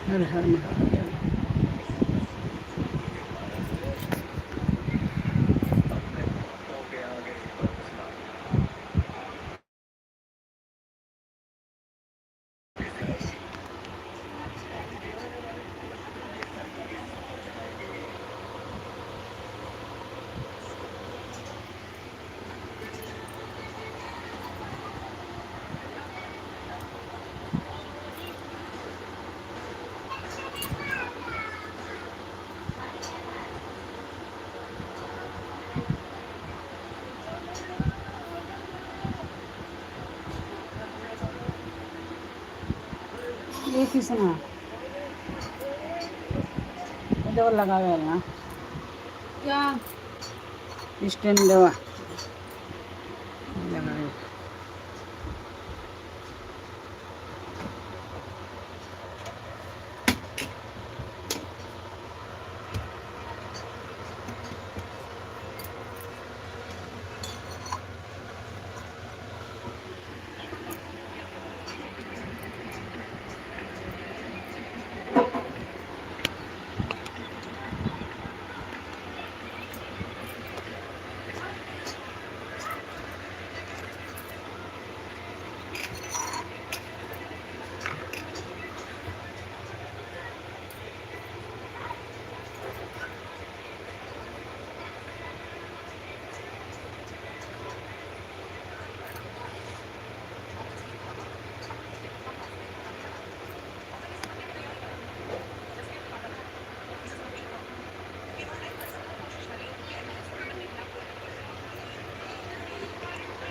हर हर महादेव। ये किसना डबल लगावे है ना क्या स्टैंड दवा लगावे।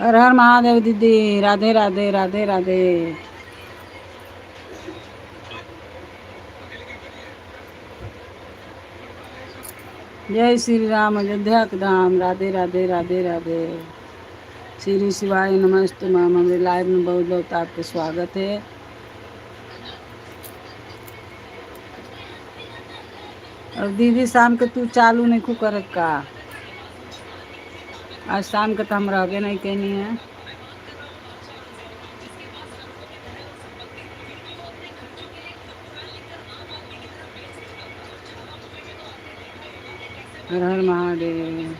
हर हर महादेव दीदी, राधे राधे राधे राधे। जय श्री राम, अयोध्या के धाम, राधे राधे राधे राधे। श्री शिवाय नमस्ते माम। मेरे लाइव में बहुत बहुत आपका स्वागत है। और दीदी शाम के तू चालू नहीं खू कर का, आज शाम के तो हम रहबे नहीं कैनी है। हर हर महादेव।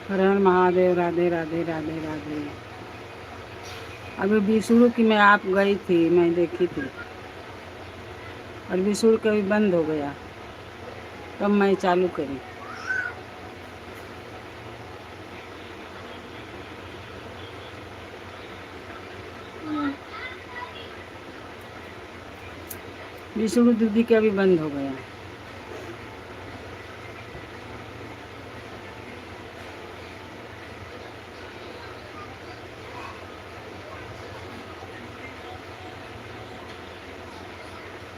हर हर महादेव, राधे राधे राधे राधे। अभी विष्णु की मैं आप गई थी, मैं देखी थी, और विष्णु का भी बंद हो गया, तब मैं चालू करी। विष्णु दीदी का भी बंद हो गया।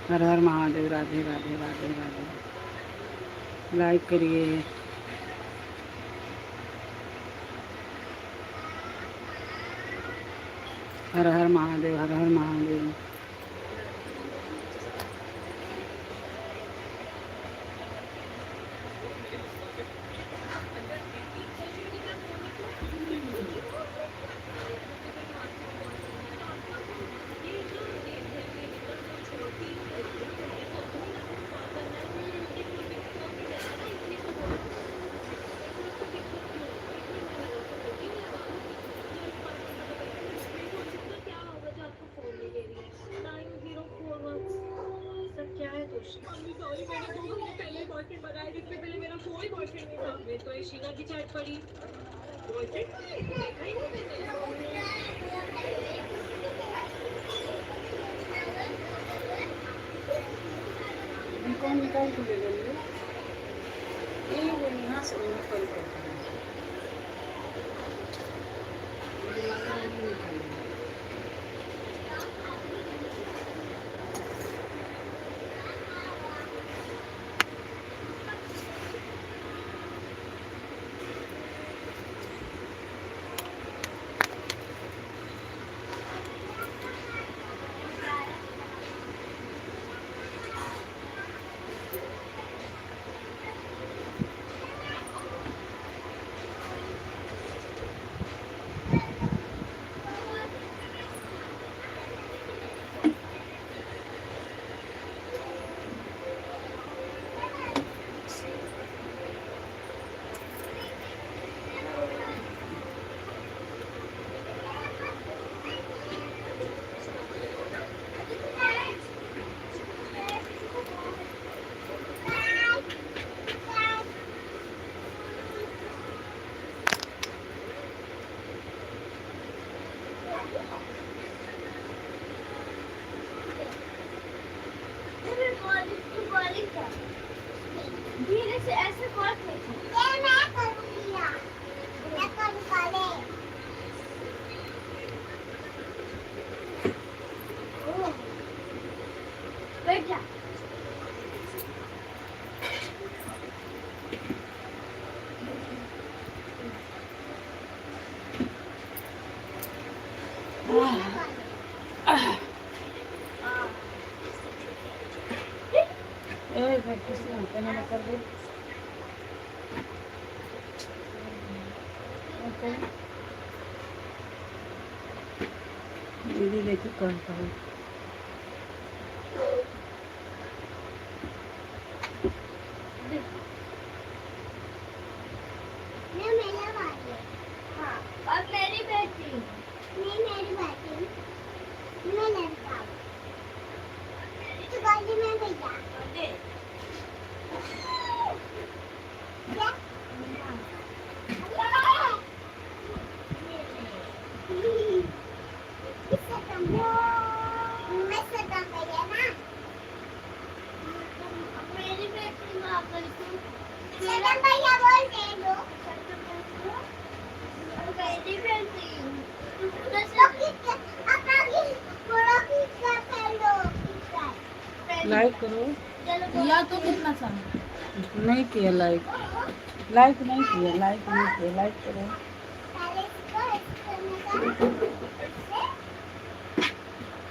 हर हर महादेव, राधे राधे राधे राधे। लाइक करिए। हर हर महादेव, हर हर महादेव। मम्मी सॉरी, मैंने तो हमने पहले बॉयफ्रेंड बनाया, जिससे पहले मेरा कोई बॉयफ्रेंड नहीं था। मैं तो ये शीला की चैट पड़ी, बॉयफ्रेंड देखा ही नहीं इनको निकाल के ले लेंगे। ये वो यहाँ से निकल करते हैं। धीरे से ऐसे कौन ये मैं करूंगी ना, मैं करूँ पहले। बैठ जा। प्रैक्टिस करने कर दे। दीदी देखी करता हूँ। और मेरी बेटी नहीं, मेरी बेटी मैं लड़का हूँ, तो गाड़ी में भैया मेरी बेटी भैया बोलते दो मेरी बेटी लाइक करो। या तो कितना सा नहीं किया लाइक, लाइक नहीं किया, लाइक नहीं किया, लाइक करो।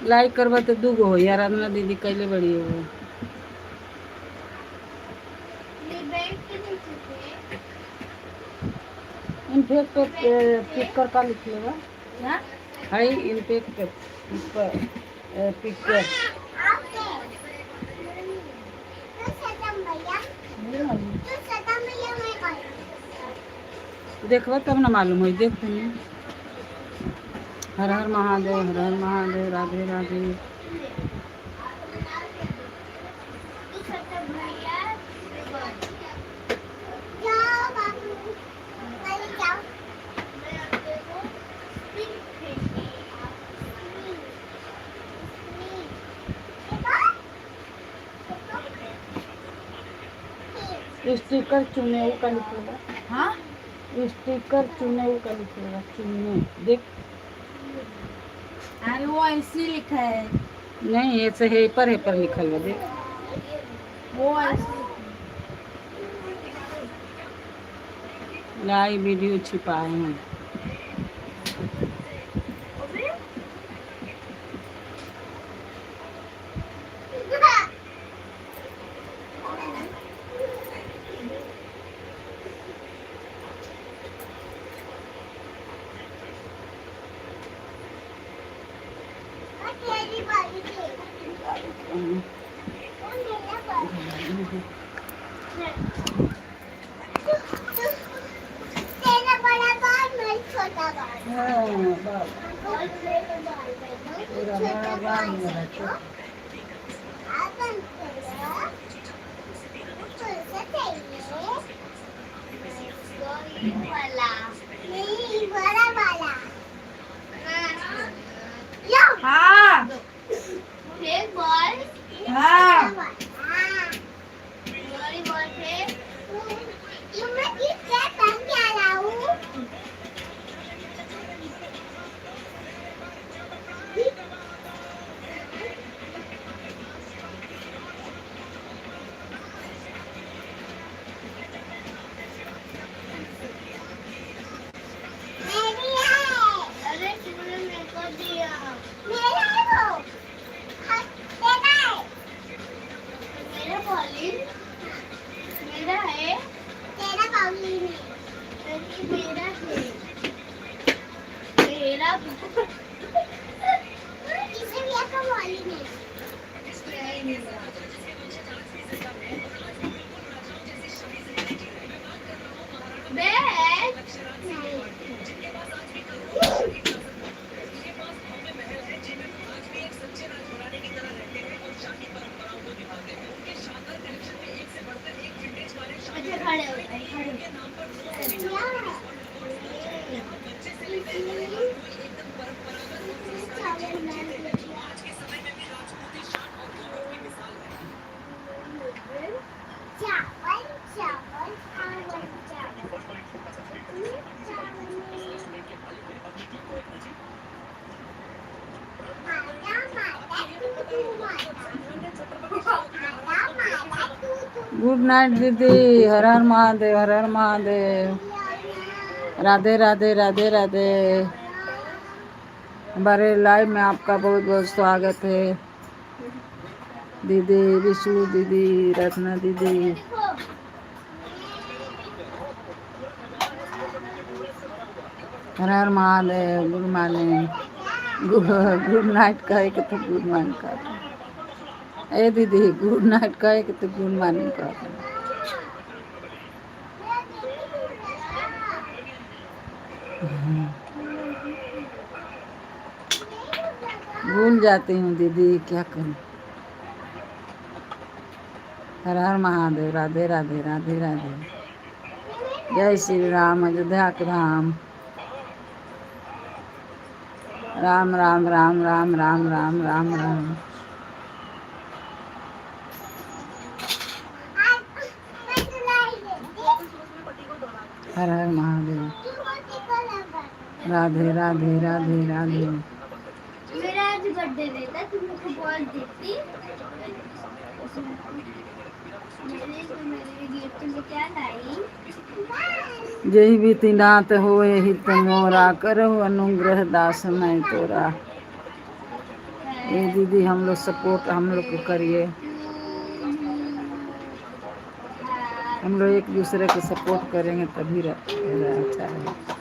लाइक करवा तो दूगो हो यार, आराधना दीदी कैले बड़ी हो। इन्फेक्टेड पिकर का लिख लेगा क्या हाई इन्फेक्टेड पिकर। देखो तब ना मालूम हो। देख तुम। हर हर महादेव, हर हर महादेव, राधे राधे। स्टिकर चुने का लिखेगा। हाँ स्टिकर चुने का लिखेगा। चुने देख। अरे वो ऐसे लिखा है, नहीं ऐसे है पर लिखल है। देख वो ऐसे लाइव वीडियो छिपाए हैं। तेरा बड़ा बाल मेरा छोटा बाल। हाँ, बाल। तेरा बड़ा बाल मेरा छोटा। ये वाला नहीं बड़ा वाला लो हाँ एक बॉल हाँ बड़ी बॉल है ये मैं किससे पहन के आ रहा हूँ मेरी है अरे तूने मेरे को दिया मेरा है वो हाँ, तेरा है मेरा बॉलिंग मेरा है तेरा बॉलिंग है मेरा है मेरा किसे भी आपका बॉलिंग है बैट नहीं अच्छा खड़े हो जाए खड़े चावल चावल चावल गुड नाइट दीदी। हर हर महादेव, हर हर महादेव। राधे राधे राधे राधे। हमारे लाइव में आपका बहुत बहुत स्वागत है दीदी, विशु दीदी, रत्ना दीदी। Har Har Mahadev. Good morning, good night कहे के तो गुड मॉर्निंग कर। ए दीदी गुड नाइट कहे के तो गुड मॉर्निंग कर। भूल जाती हूँ दीदी, क्या करूँ। हर हर महादेव। राधे राधे राधे राधे। जय श्री राम, अयोध्या के राम। राम राम राम राम राम राम राम राम। हर हर महादेव। राधे राधे राधे राधे। मेरा आज बर्थडे रहता तुम मुझे बॉल देती मेरे गिफ्ट में क्या लाई जही बीती नाथ हो यही तो मोरा, करो अनुग्रह दास मैं तोरा। ये दीदी हम लोग सपोर्ट हम लोग को करिए। हम लोग एक दूसरे को सपोर्ट करेंगे तभी अच्छा है।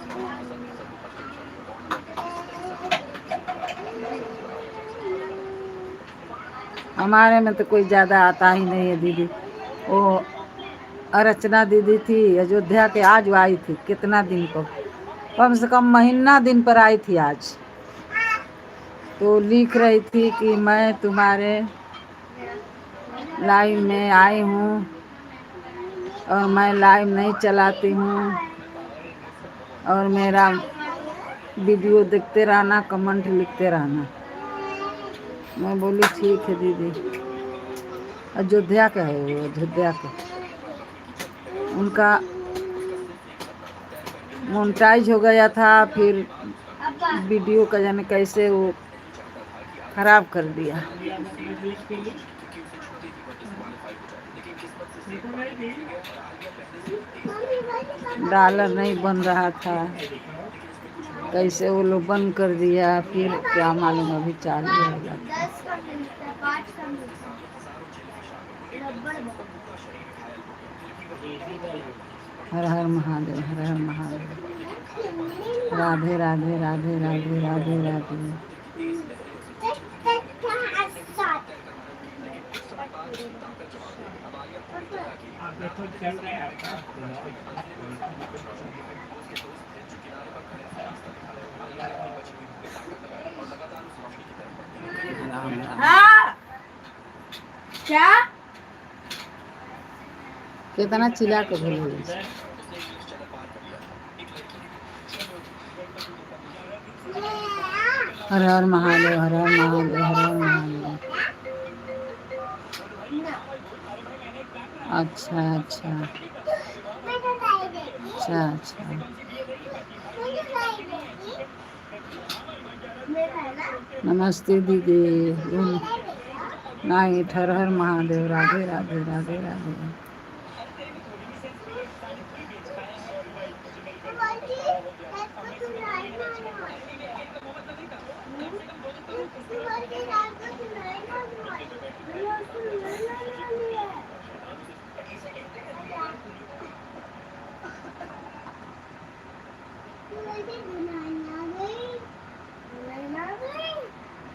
हमारे में तो कोई ज़्यादा आता ही नहीं है दीदी। वो अर्चना दीदी थी अयोध्या के, आज वो आई थी कितना दिन को, कम से कम महीना दिन पर आई थी आज। तो लिख रही थी कि मैं तुम्हारे लाइव में आई हूँ और मैं लाइव नहीं चलाती हूँ और मेरा वीडियो देखते रहना, कमेंट लिखते रहना। मैं बोली ठीक है दीदी। अयोध्या का है वो, अयोध्या का। उनका मोनेटाइज हो गया था, फिर वीडियो का जाने कैसे वो खराब कर दिया। डॉलर नहीं बन रहा था, कैसे वो लोग बंद कर दिया, फिर क्या मालूम अभी चालू हो जाता। हर हर महादेव, हर हर महादेव। राधे राधे राधे राधे राधे राधे। हाँ क्या कितना चिल्ला के बोले। हर हर महादेव, हर हर महादेव, हर हर महादेव। अच्छा अच्छा अच्छा अच्छा। नमस्ते दीदी। नाइट। हर हर महादेव। राधे राधे राधे राधे।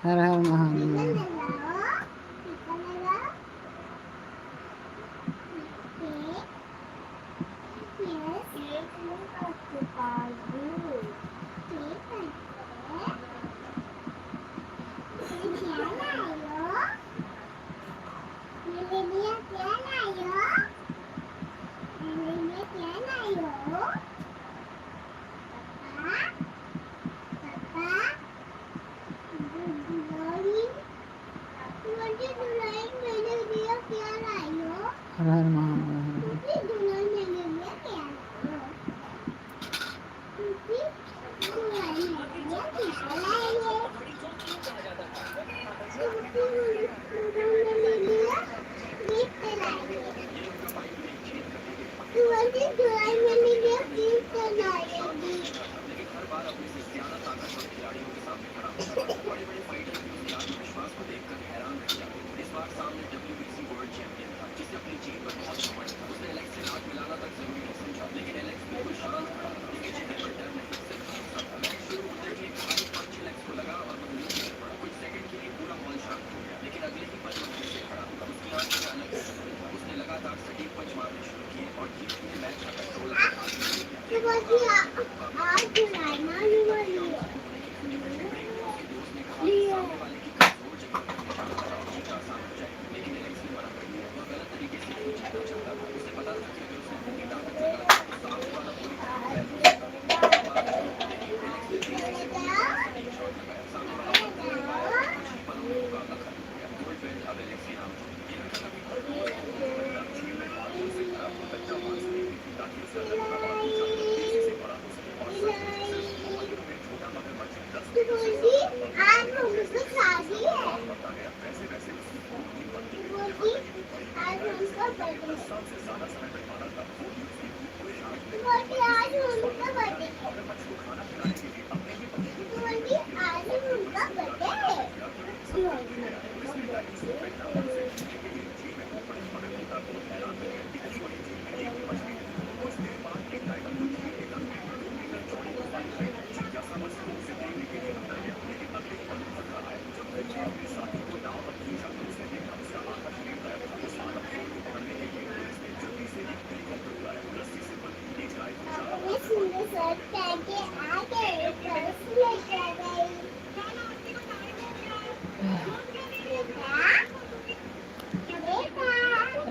हर हर महादेव। हर हर महादेव।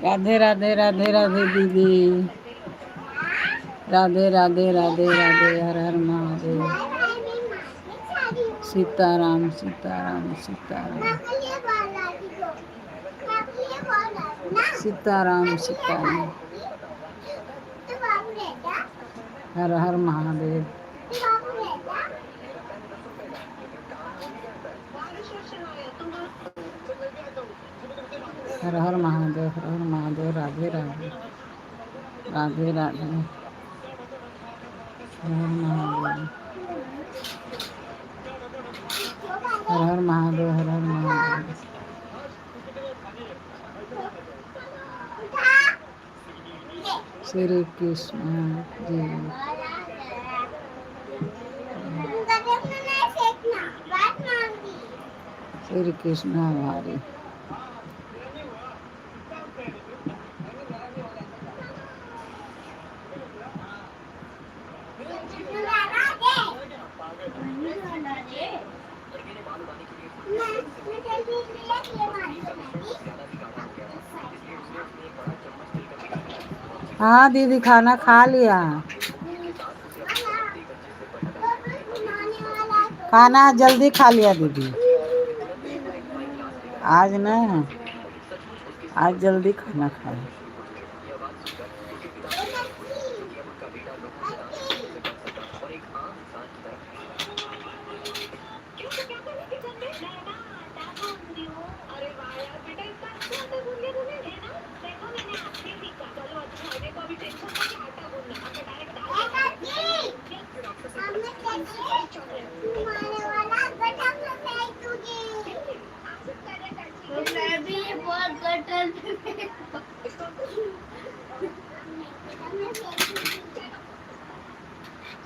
राधे राधे राधे राधे दीदी। राधे राधे राधे राधे। हर हर महादेव। सीताराम सीताराम सीताराम सीताराम सीताराम। हर हर महादेव। हर हर महादेव, हर हर महादेव। राधे राधे राधे राधे। हर हर महादेव, हर हर महादेव, हर हर महादेव। श्री कृष्ण जी। श्री कृष्ण हमारे। हाँ दीदी खाना खा लिया। खाना जल्दी खा लिया दीदी। आज ना आज जल्दी खाना खाया। मैं भी ये बहुत गटर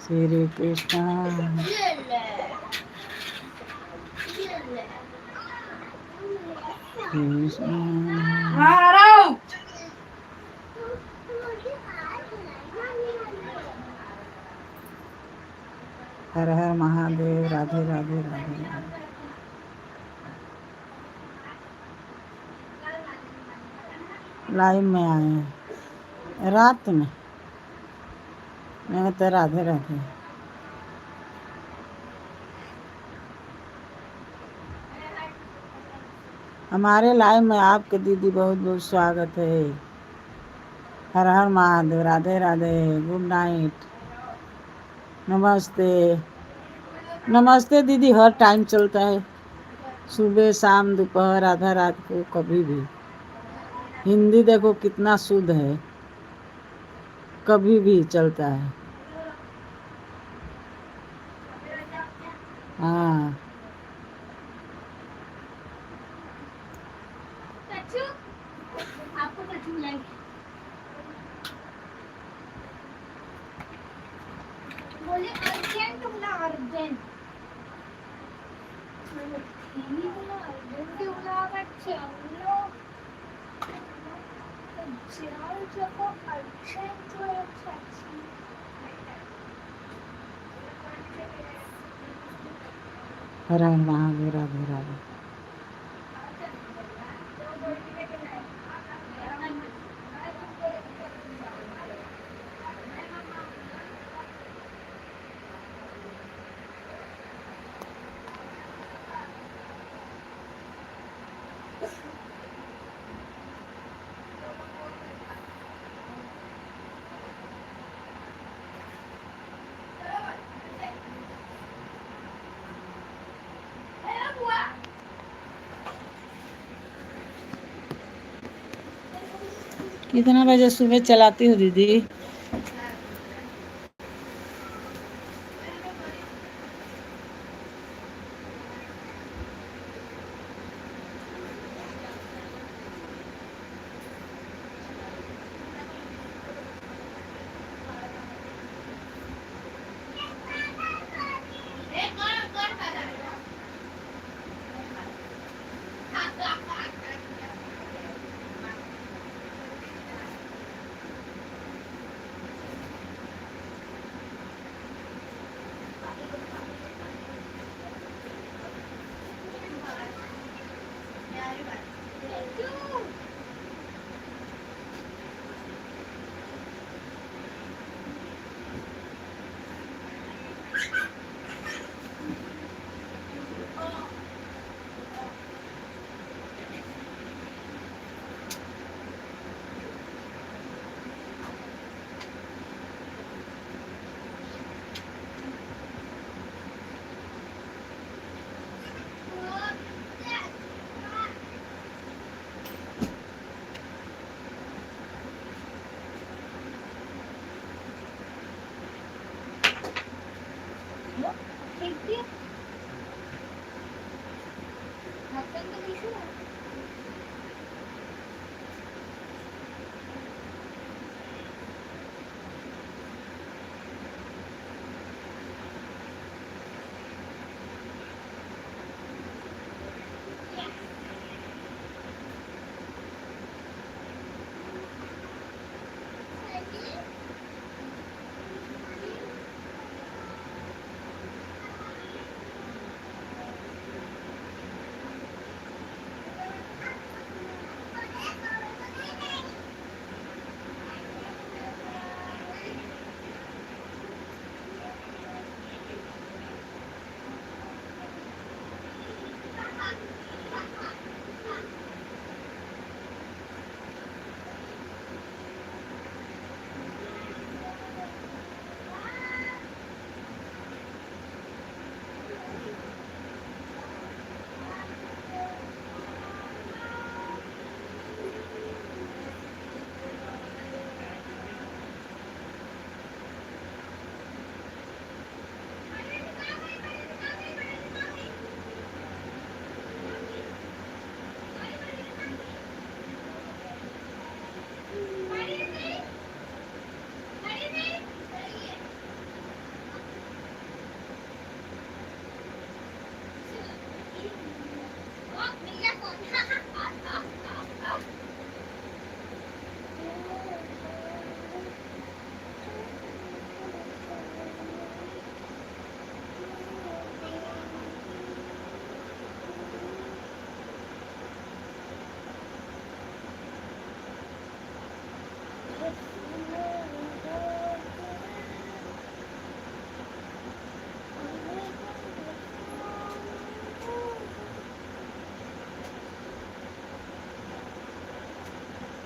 श्री कृष्ण ये ले ये ले कृष्ण हर हर महादेव। राधे राधे राधे राधे। लाइव में आए हैं रात में। मैं तो राधे राधे। हमारे लाइव में आपके दीदी बहुत बहुत स्वागत है। हर हर महादेव। राधे राधे। Good night. नमस्ते। नमस्ते दीदी हर टाइम चलता है, सुबह शाम दोपहर आधा रात को, कभी भी। हिंदी देखो कितना शुद्ध है, कभी भी चलता है। हाँ आपको कच्चू मिलेंगे। बोले अर्जेंट बोला अर्जेंट बोला अर्जेंट बोला चलो जाओ जब अर्जेंट हर हर महादेव। राधे राधे। कितना बजे सुबह चलाती हो दीदी?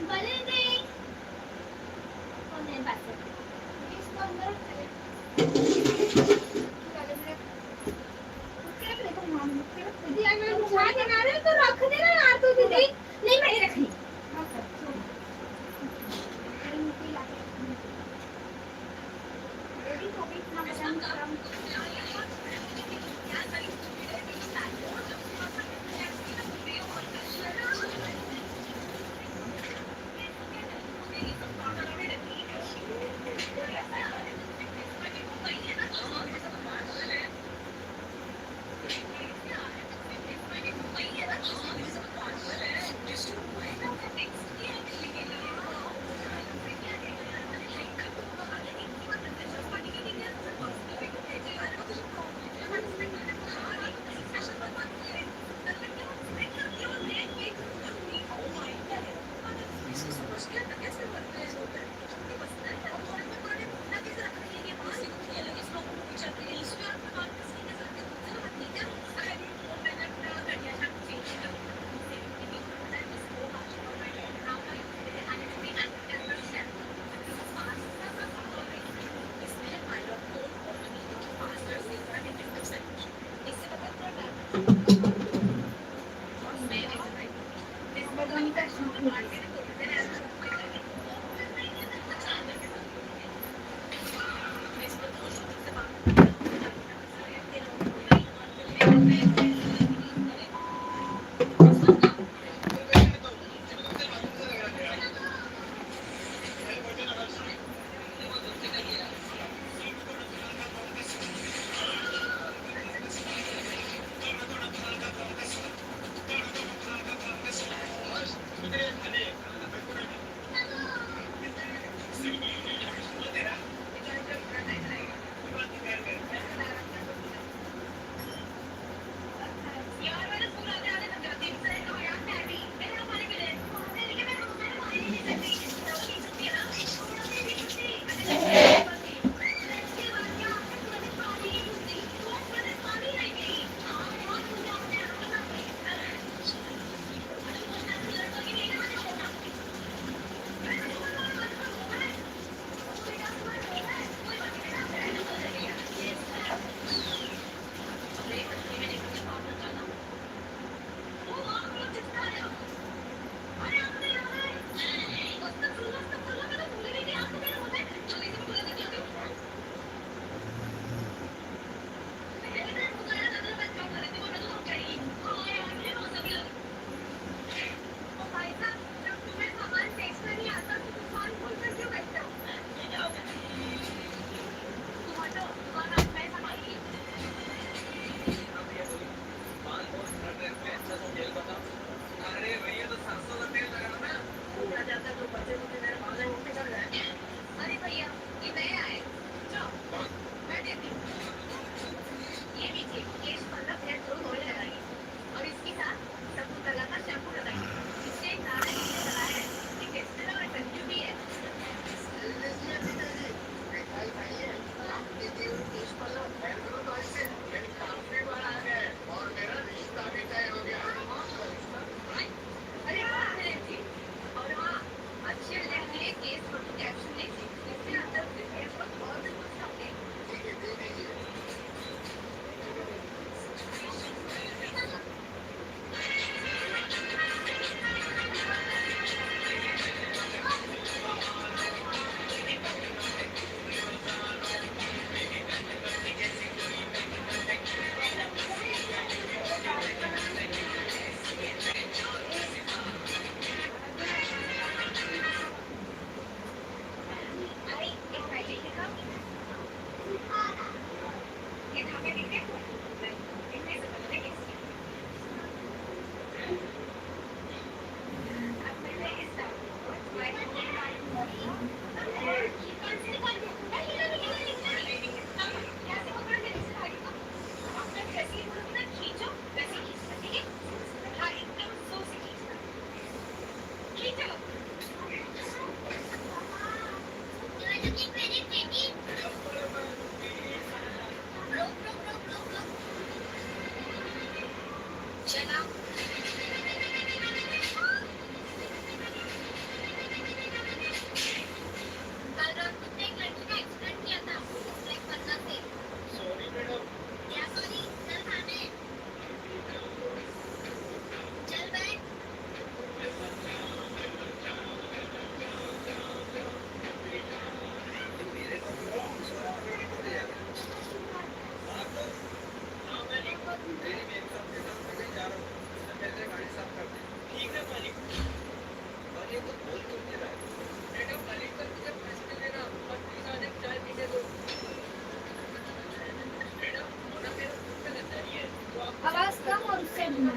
बलिंदी कौन है बात इसको अंदर दीदी मैं बुझा के ना रहे तो रख देना यार तू दीदी नहीं मैंने रखी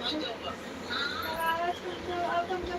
Nag-aalas ko sa out of the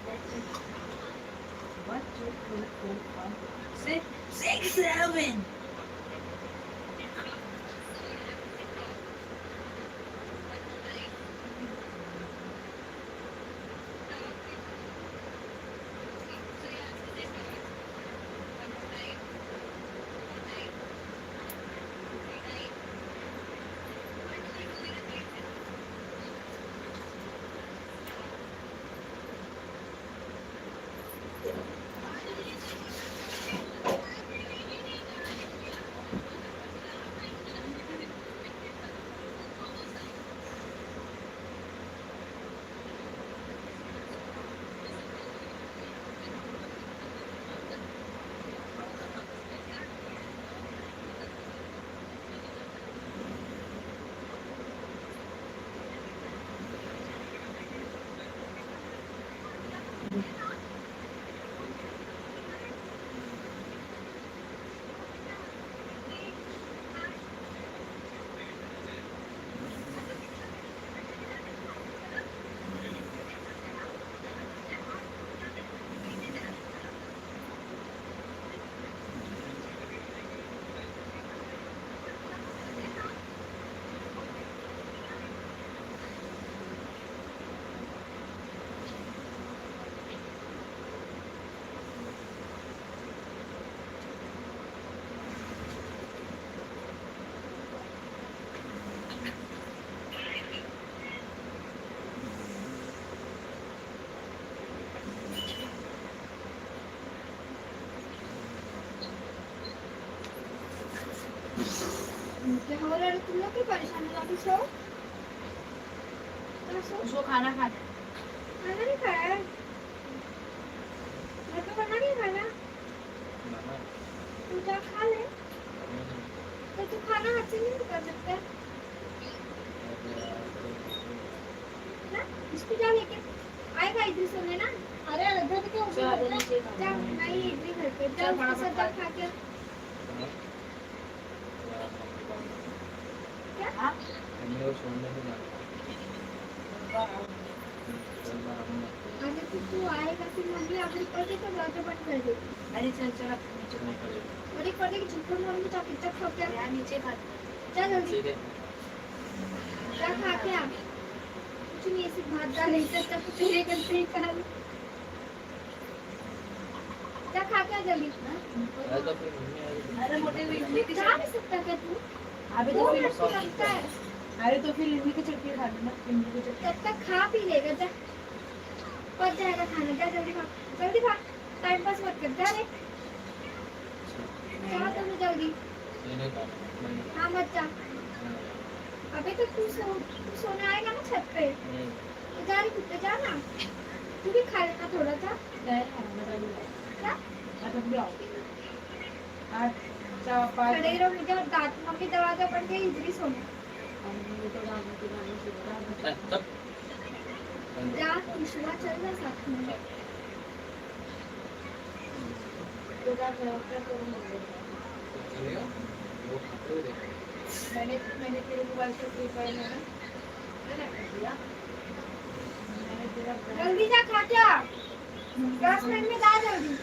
1 2 3 4 5 6 6 7 क्या हो रहा है? तुम लोग क्यों परेशान हो? अभी सो तो सो। उसको खाना खा खाना नहीं खाया है? मैं तो खाना नहीं खाना। तू जा खा ले। तो तू खाना हाथ से नहीं कर सकता ना? इसको जा लेके आएगा इधर सोने ना। अरे इधर तो क्या चल, होगा? नीचे खा। जा नहीं इधर घर पे जा। चल, उसके साथ जा फटाफट खा के क्या? हाँ अरे तू आएगा फिर मम्मी अपनी पढ़े तो दरवाजा बंद कर देगी। अरे चल चल अब नीचे खा। बड़ी पढ़े की चुप मम्मी तो पिज्जा खा के यार नीचे खा। जा जल्दी जा खा के आ। कुछ नहीं ऐसे भात डाल नहीं सकता कुछ नहीं करते ही खा ले। जा खा के आ जल्दी। अरे मोटे भी इडली की जा नहीं सकता क्या तू? अभी दो तो मिनट फिर तो लगता है। अरे तो फिर इडली की चटनी खा लेना इडली की चटनी तब तक खा पी लेगा जा। पच जाएगा खाना जा जल्दी खा। जल्दी खा। टाइम पास मत कर जा रे। जा तुम जल्दी। हाँ मत जा। अबे तो तू सोने आएगा ना छत पे तो जा रही कुत्ते जा ना। तू भी खा लेना थोड़ा सा। क्या? भी आओ आज चार पाँच खड़े रहो मुझे और दांत मम्मी दरवाजा बंद कर इधर ही सोना। जा विश्वा चल जा साथ में। मैंने तेरे मोबाइल से फ्री फायर में मैंने कर दिया मैंने तेरा जल्दी जा खा के आ। 10 मिनट में जा जल्दी।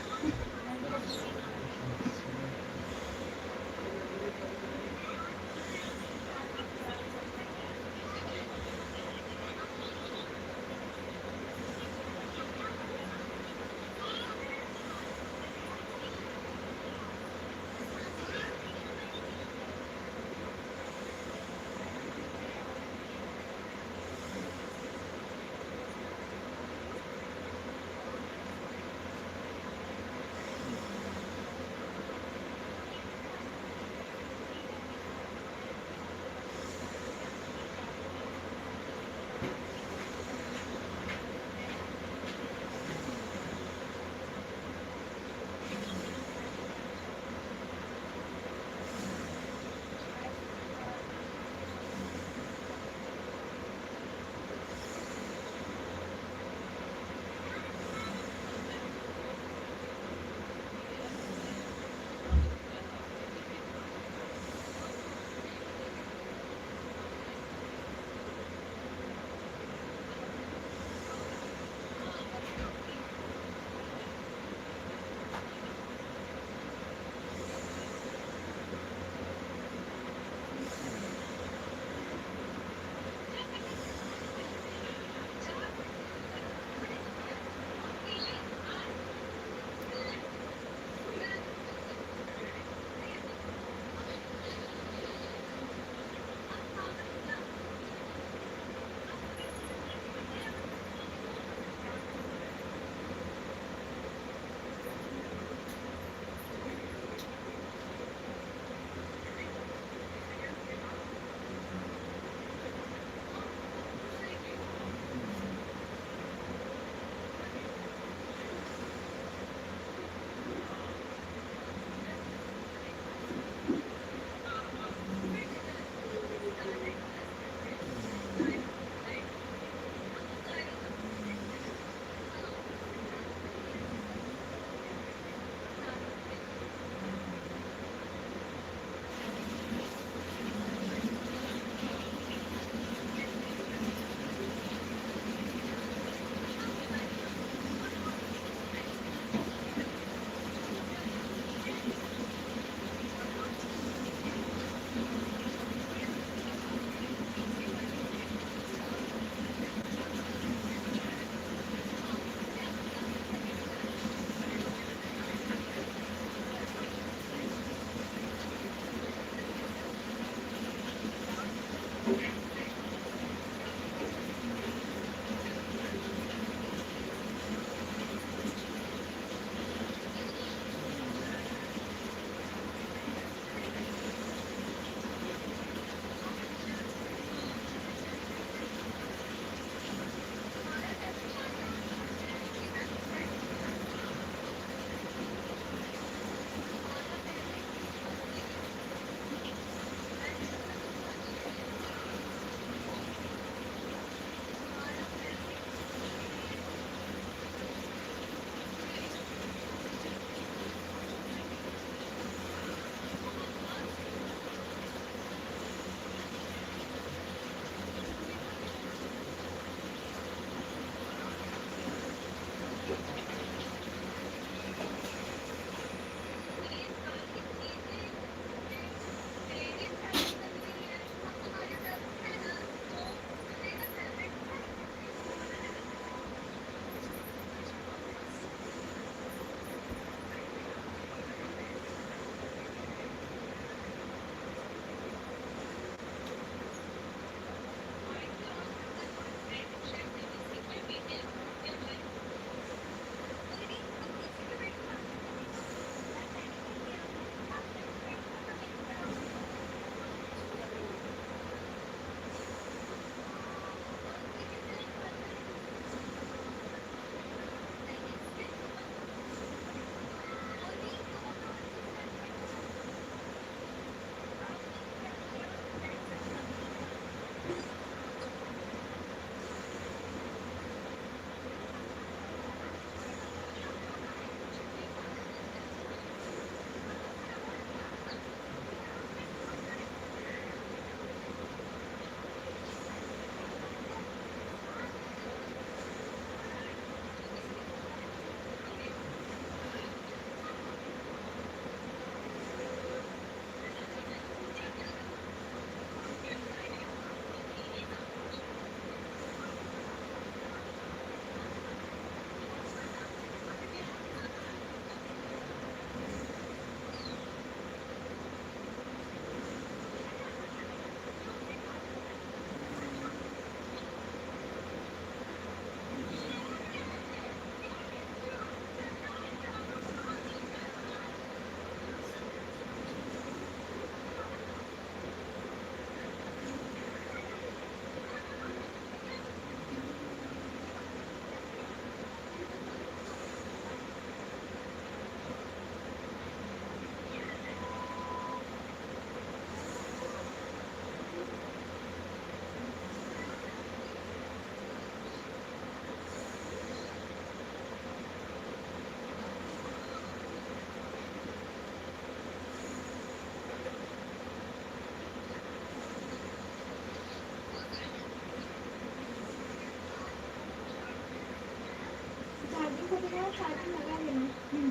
तुम्हारा चार्जिंग लगा लेना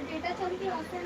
डेटा चलती है वैसा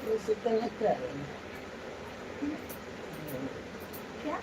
Você tá na cara, né? क्या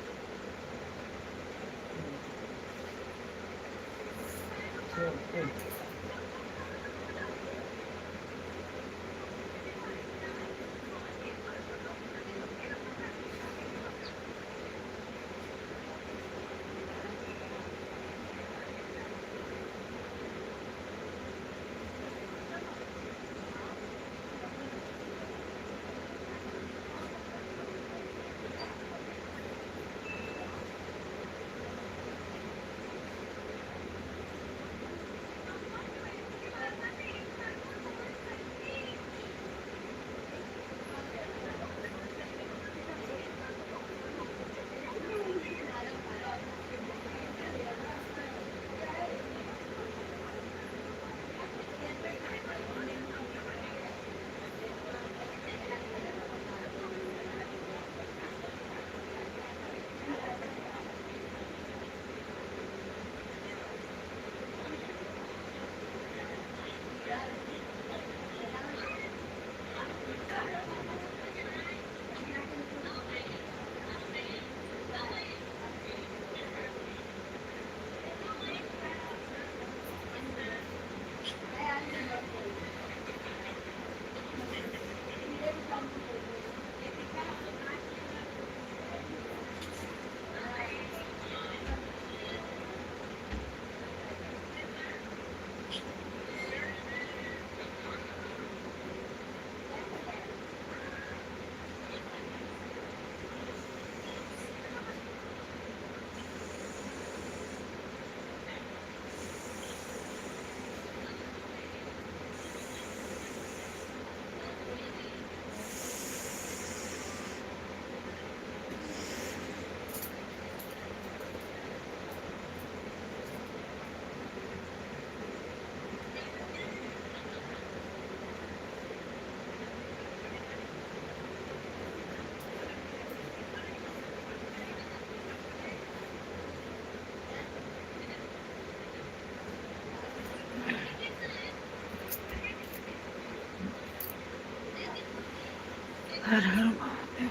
हर हर महादेव।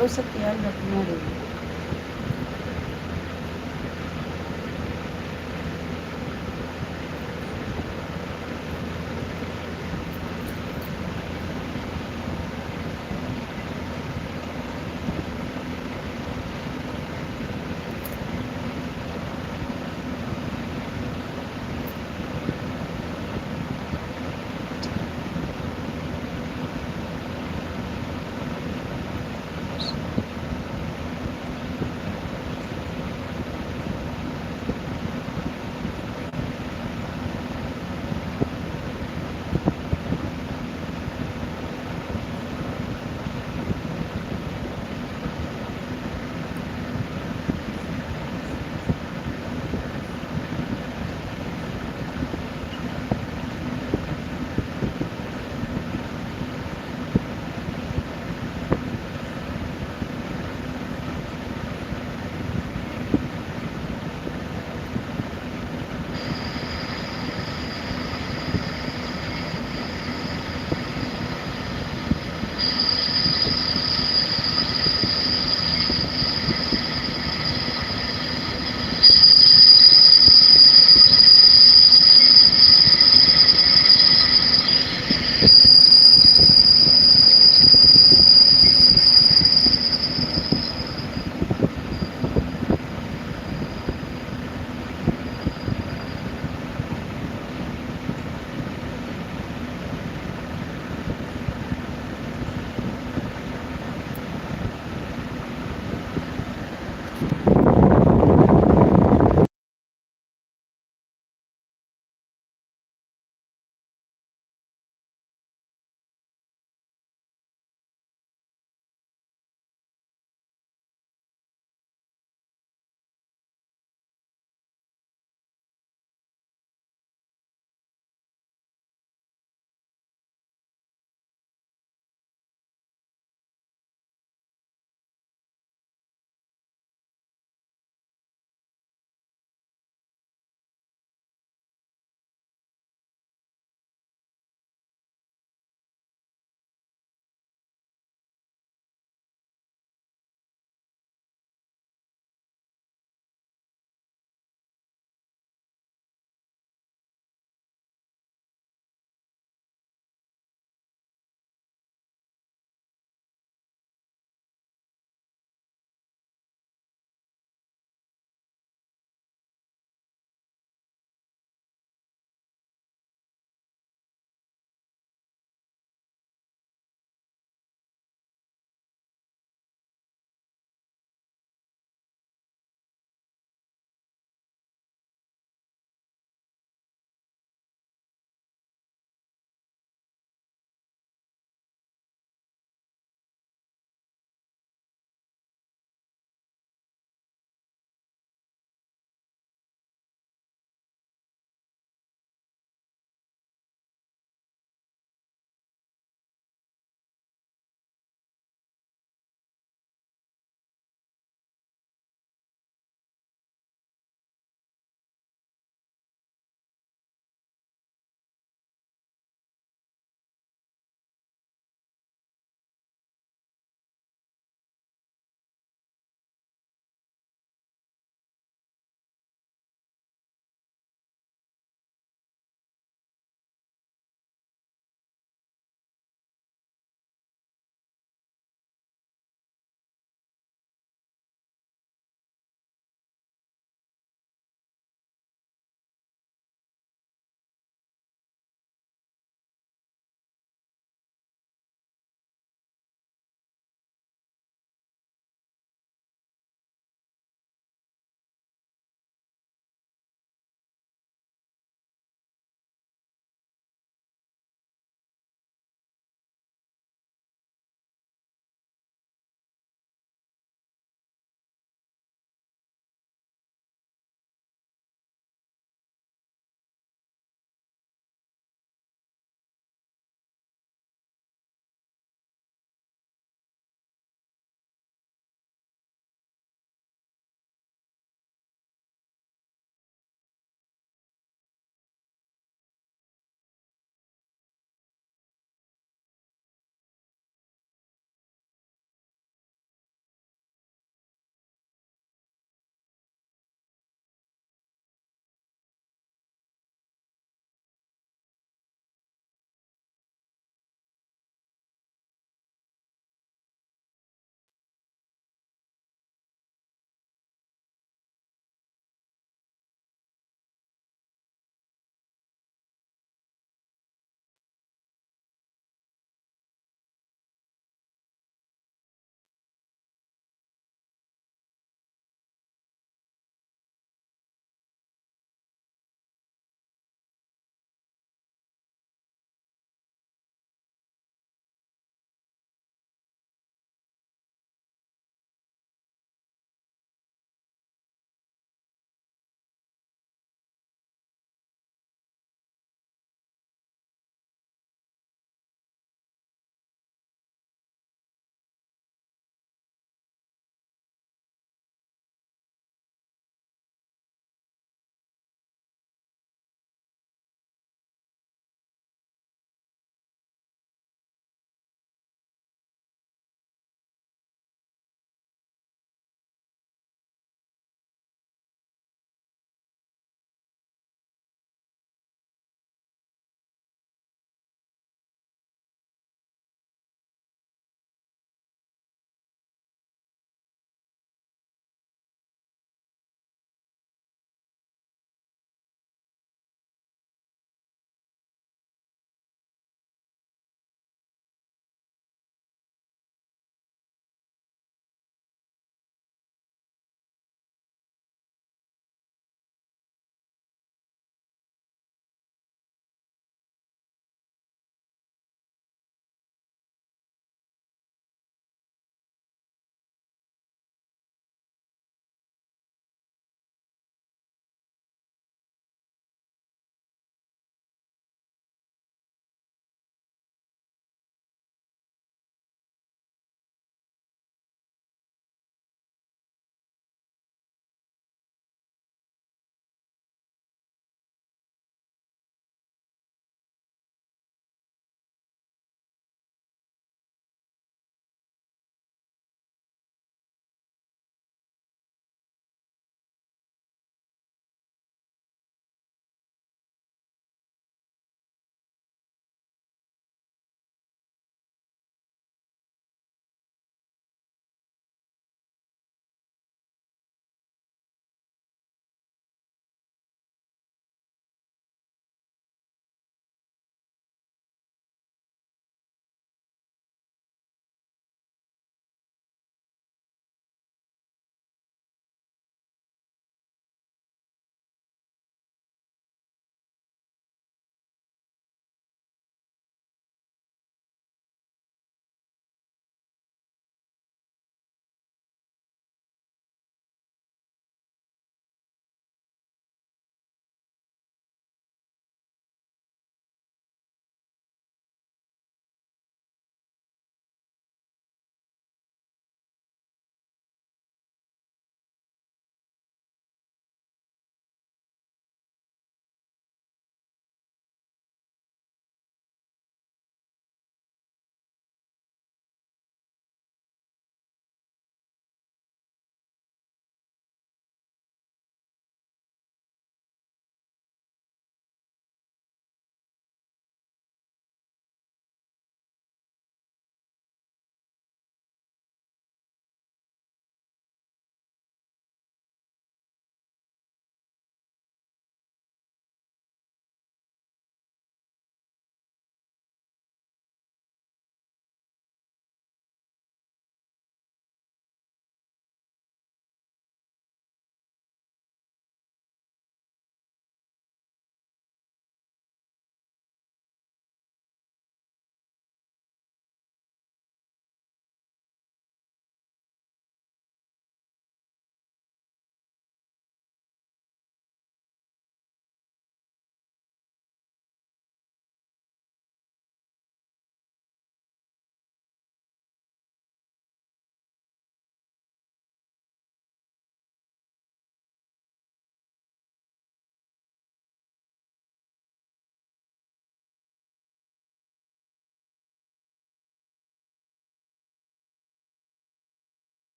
बड़ों से ख्याल रखना रही